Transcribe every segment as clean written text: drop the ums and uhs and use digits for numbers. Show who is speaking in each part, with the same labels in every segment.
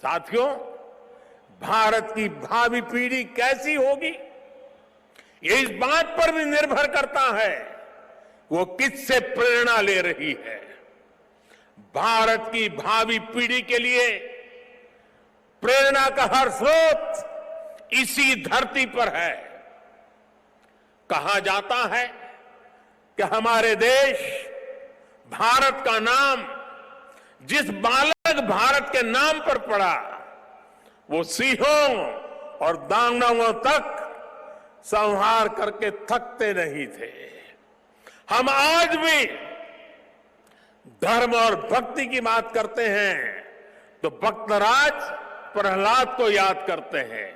Speaker 1: साथियों, भारत की भावी पीढ़ी कैसी होगी, ये इस बात पर भी निर्भर करता है वो किससे प्रेरणा ले रही है। भारत की भावी पीढ़ी के लिए प्रेरणा का हर स्रोत इसी धरती पर है। कहा जाता है कि हमारे देश भारत का नाम जिस बालक भारत के नाम पर पड़ा, वो सिंहों और दानवों तक संहार करके थकते नहीं थे। हम आज भी धर्म और भक्ति की बात करते हैं तो भक्तराज प्रहलाद को याद करते हैं।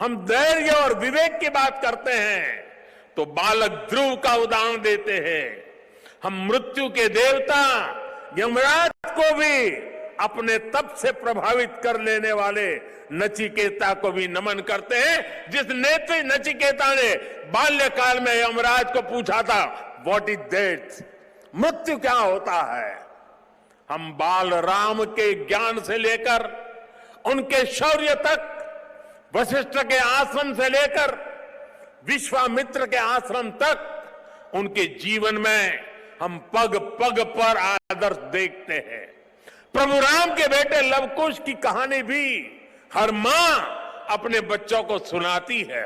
Speaker 1: हम धैर्य और विवेक की बात करते हैं तो बालक ध्रुव का उदाहरण देते हैं। हम मृत्यु के देवता यमराज को भी अपने तप से प्रभावित कर लेने वाले नचिकेता को भी नमन करते हैं, जिस नेत्री नचिकेता ने बाल्यकाल में यमराज को पूछा था, व्हाट इज डेथ, मृत्यु क्या होता है। हम बाल राम के ज्ञान से लेकर उनके शौर्य तक, वशिष्ठ के आश्रम से लेकर विश्वामित्र के आश्रम तक, उनके जीवन में हम पग पग पर आदर्श देखते हैं। प्रभु राम के बेटे लव कुश की कहानी भी हर मां अपने बच्चों को सुनाती है।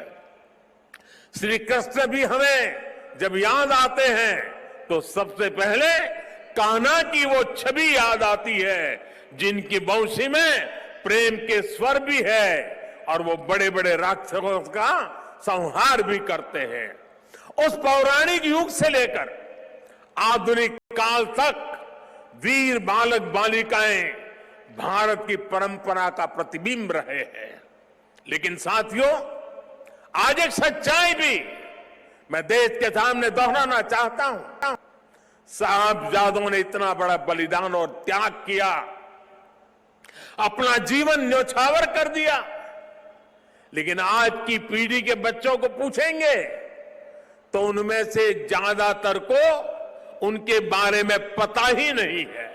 Speaker 1: श्री कृष्ण भी हमें जब याद आते हैं तो सबसे पहले कान्हा की वो छवि याद आती है, जिनकी बंशी में प्रेम के स्वर भी है और वो बड़े बड़े राक्षसों का संहार भी करते हैं। उस पौराणिक युग से लेकर आधुनिक काल तक वीर बालक बालिकाएं भारत की परंपरा का प्रतिबिंब रहे हैं। लेकिन साथियों, आज एक सच्चाई भी मैं देश के सामने दोहराना चाहता हूं। साहबजादों ने इतना बड़ा बलिदान और त्याग किया, अपना जीवन न्योछावर कर दिया, लेकिन आज की पीढ़ी के बच्चों को पूछेंगे तो उनमें से ज्यादातर को उनके बारे में पता ही नहीं है।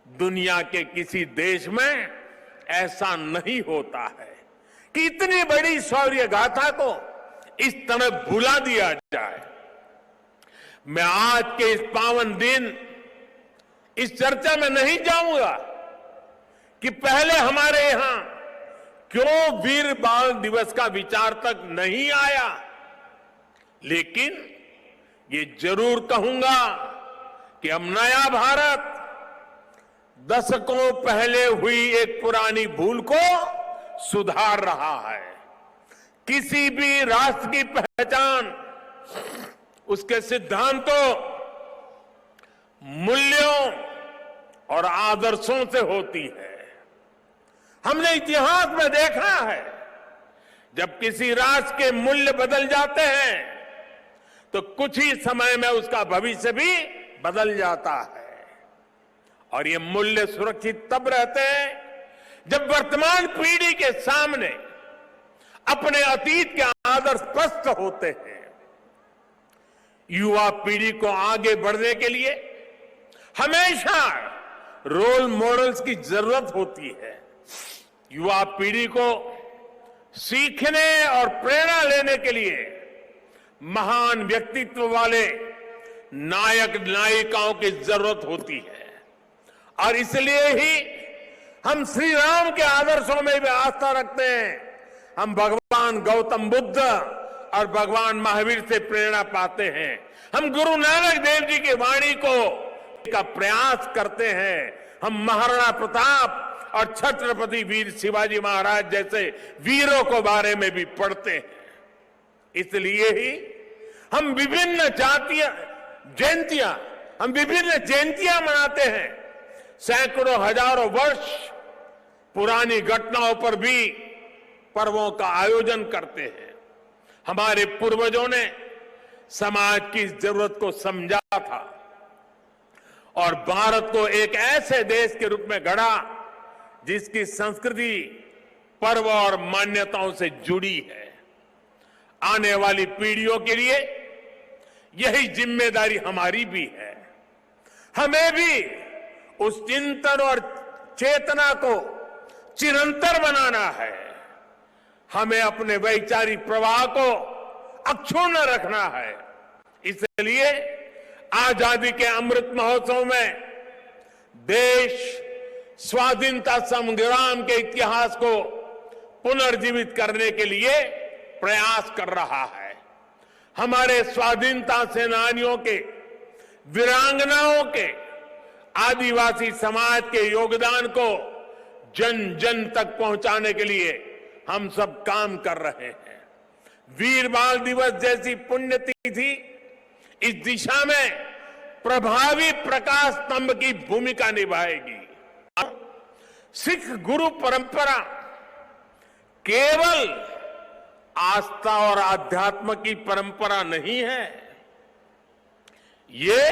Speaker 1: दुनिया के किसी देश में ऐसा नहीं होता है कि इतनी बड़ी शौर्य गाथा को इस तरह भुला दिया जाए। मैं आज के इस पावन दिन इस चर्चा में नहीं जाऊंगा कि पहले हमारे यहां क्यों वीर बाल दिवस का विचार तक नहीं आया, लेकिन ये जरूर कहूंगा कि अब नया भारत दशकों पहले हुई एक पुरानी भूल को सुधार रहा है। किसी भी राष्ट्र की पहचान उसके सिद्धांतों, मूल्यों और आदर्शों से होती है। हमने इतिहास में देखा है, जब किसी राष्ट्र के मूल्य बदल जाते हैं तो कुछ ही समय में उसका भविष्य भी बदल जाता है। और ये मूल्य सुरक्षित तब रहते हैं जब वर्तमान पीढ़ी के सामने अपने अतीत के आदर्श स्पष्ट होते हैं। युवा पीढ़ी को आगे बढ़ने के लिए हमेशा रोल मॉडल्स की जरूरत होती है। युवा पीढ़ी को सीखने और प्रेरणा लेने के लिए महान व्यक्तित्व वाले नायक नायिकाओं की जरूरत होती है। और इसलिए ही हम श्री राम के आदर्शों में भी आस्था रखते हैं। हम भगवान गौतम बुद्ध और भगवान महावीर से प्रेरणा पाते हैं। हम गुरु नानक देव जी की वाणी का प्रयास करते हैं। हम महाराणा प्रताप और छत्रपति वीर शिवाजी महाराज जैसे वीरों को बारे में भी पढ़ते हैं। इसलिए ही हम विभिन्न जयंतियां मनाते हैं। सैकड़ों हजारों वर्ष पुरानी घटनाओं पर भी पर्वों का आयोजन करते हैं। हमारे पूर्वजों ने समाज की जरूरत को समझा था और भारत को एक ऐसे देश के रूप में गढ़ा जिसकी संस्कृति पर्व और मान्यताओं से जुड़ी है। आने वाली पीढ़ियों के लिए यही जिम्मेदारी हमारी भी है। हमें भी उस चिंतन और चेतना को चिरंतर बनाना है। हमें अपने वैचारिक प्रवाह को अक्षुण्ण रखना है। इसलिए आजादी के अमृत महोत्सव में देश स्वाधीनता संग्राम के इतिहास को पुनर्जीवित करने के लिए प्रयास कर रहा है। हमारे स्वाधीनता सेनानियों के, वीरांगनाओं के, आदिवासी समाज के योगदान को जन जन तक पहुंचाने के लिए हम सब काम कर रहे हैं। वीर बाल दिवस जैसी पुण्यतिथि इस दिशा में प्रभावी प्रकाश स्तंभ की भूमिका निभाएगी। सिख गुरु परंपरा केवल आस्था और आध्यात्म की परंपरा नहीं है, ये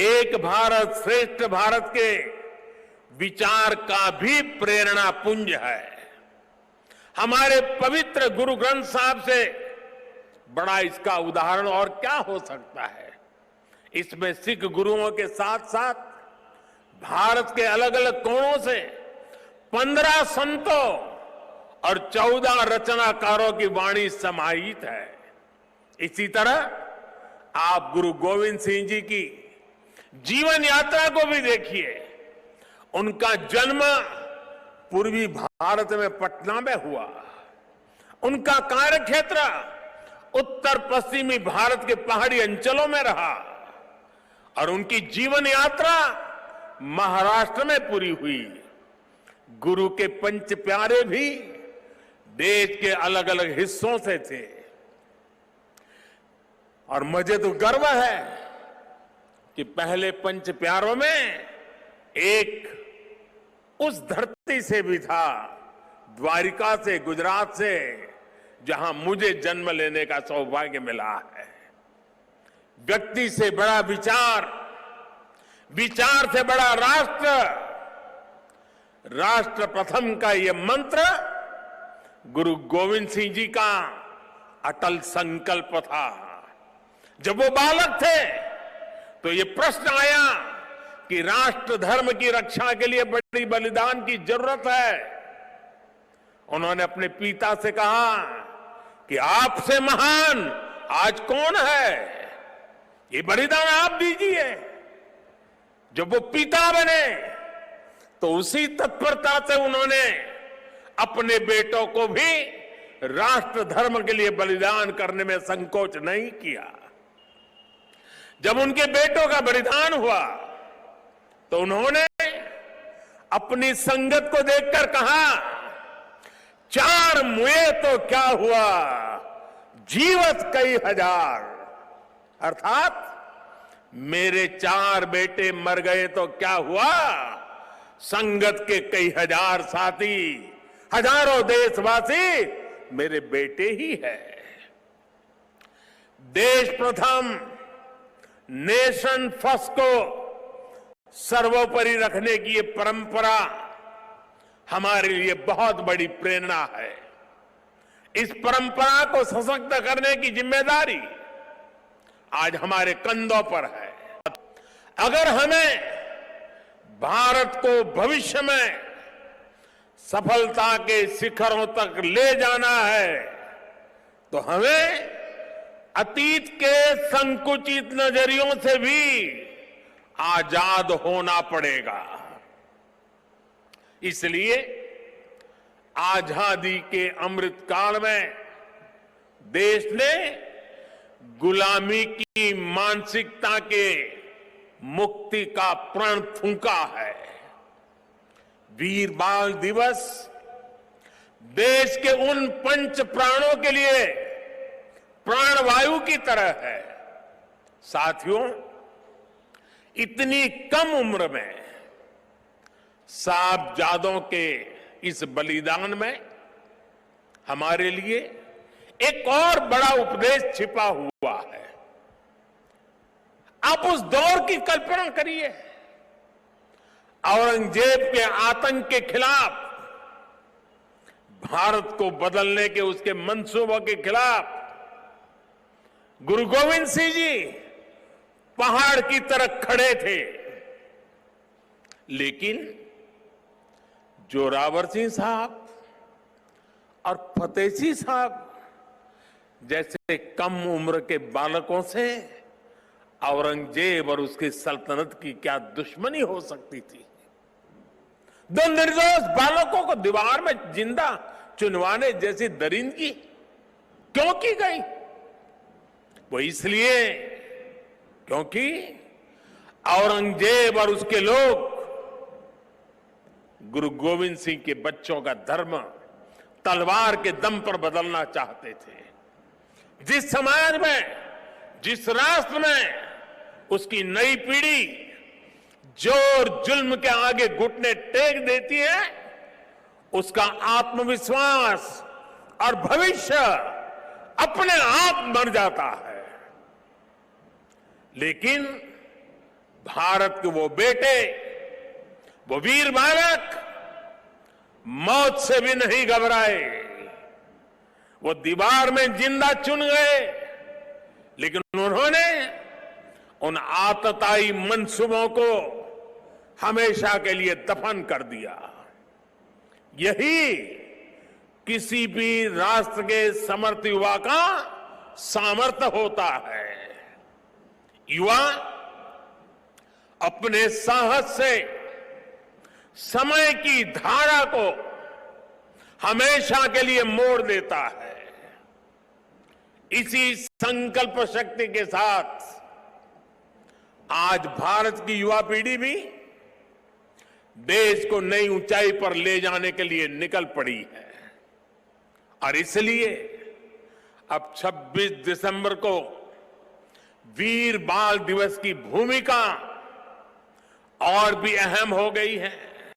Speaker 1: एक भारत श्रेष्ठ भारत के विचार का भी प्रेरणा पुंज है। हमारे पवित्र गुरु ग्रंथ साहब से बड़ा इसका उदाहरण और क्या हो सकता है। इसमें सिख गुरुओं के साथ साथ भारत के अलग अलग कोणों से 15 संतों और 14 रचनाकारों की वाणी समाहित है। इसी तरह आप गुरु गोविंद सिंह जी की जीवन यात्रा को भी देखिए। उनका जन्म पूर्वी भारत में पटना में हुआ। उनका कार्यक्षेत्र उत्तर पश्चिमी भारत के पहाड़ी अंचलों में रहा और उनकी जीवन यात्रा महाराष्ट्र में पूरी हुई। गुरु के पंच प्यारे भी देश के अलग अलग हिस्सों से थे और मुझे तो गर्व है कि पहले पंच प्यारों में एक उस धरती से भी था, द्वारिका से, गुजरात से, जहां मुझे जन्म लेने का सौभाग्य मिला है। व्यक्ति से बड़ा विचार, विचार से बड़ा राष्ट्र, राष्ट्र प्रथम का यह मंत्र गुरु गोविंद सिंह जी का अटल संकल्प था। जब वो बालक थे तो ये प्रश्न आया कि राष्ट्र धर्म की रक्षा के लिए बड़ी बलिदान की जरूरत है। उन्होंने अपने पिता से कहा कि आपसे महान आज कौन है, ये बलिदान आप दीजिए। जब वो पिता बने तो उसी तत्परता से उन्होंने अपने बेटों को भी राष्ट्र धर्म के लिए बलिदान करने में संकोच नहीं किया। जब उनके बेटों का बलिदान हुआ तो उन्होंने अपनी संगत को देखकर कहा, 4 मुए तो क्या हुआ, जीवत कई हजार। अर्थात मेरे 4 बेटे मर गए तो क्या हुआ, संगत के कई हजार साथी, हजारों देशवासी मेरे बेटे ही है। देश प्रथम, नेशन फर्स्ट को सर्वोपरि रखने की ये परंपरा हमारे लिए बहुत बड़ी प्रेरणा है। इस परंपरा को सशक्त करने की जिम्मेदारी आज हमारे कंधों पर है। अगर हमें भारत को भविष्य में सफलता के शिखरों तक ले जाना है तो हमें अतीत के संकुचित नजरियों से भी आजाद होना पड़ेगा। इसलिए आजादी के अमृत काल में देश ने गुलामी की मानसिकता के मुक्ति का प्रण फूंका है। वीर बाल दिवस देश के उन पंच प्राणों के लिए प्राणवायु की तरह है। साथियों, इतनी कम उम्र में साहबजादों के इस बलिदान में हमारे लिए एक और बड़ा उपदेश छिपा हुआ है। आप उस दौर की कल्पना करिए, औरंगजेब के आतंक के खिलाफ, भारत को बदलने के उसके मंसूबों के खिलाफ गुरु गोविंद सिंह जी पहाड़ की तरह खड़े थे। लेकिन जोरावर सिंह साहब और फतेह सिंह साहब जैसे कम उम्र के बालकों से औरंगजेब और उसकी सल्तनत की क्या दुश्मनी हो सकती थी। दो निर्दोष बालकों को दीवार में जिंदा चुनवाने जैसी दरिंदगी क्यों की गई? वो इसलिए क्योंकि औरंगजेब और उसके लोग गुरु गोविंद सिंह के बच्चों का धर्म तलवार के दम पर बदलना चाहते थे। जिस समाज में, जिस राष्ट्र में उसकी नई पीढ़ी जोर जुल्म के आगे घुटने टेक देती है, उसका आत्मविश्वास और भविष्य अपने आप मर जाता है। लेकिन भारत के वो बेटे, वो वीर बालक मौत से भी नहीं घबराए। वो दीवार में जिंदा चुन गए, लेकिन उन्होंने उन आतताई मंसूबों को हमेशा के लिए दफन कर दिया। यही किसी भी राष्ट्र के समर्थ युवा का सामर्थ्य होता है। युवा अपने साहस से समय की धारा को हमेशा के लिए मोड़ देता है। इसी संकल्प शक्ति के साथ आज भारत की युवा पीढ़ी भी देश को नई ऊंचाई पर ले जाने के लिए निकल पड़ी है। और इसलिए अब 26 दिसंबर को वीर बाल दिवस की भूमिका और भी अहम हो गई है।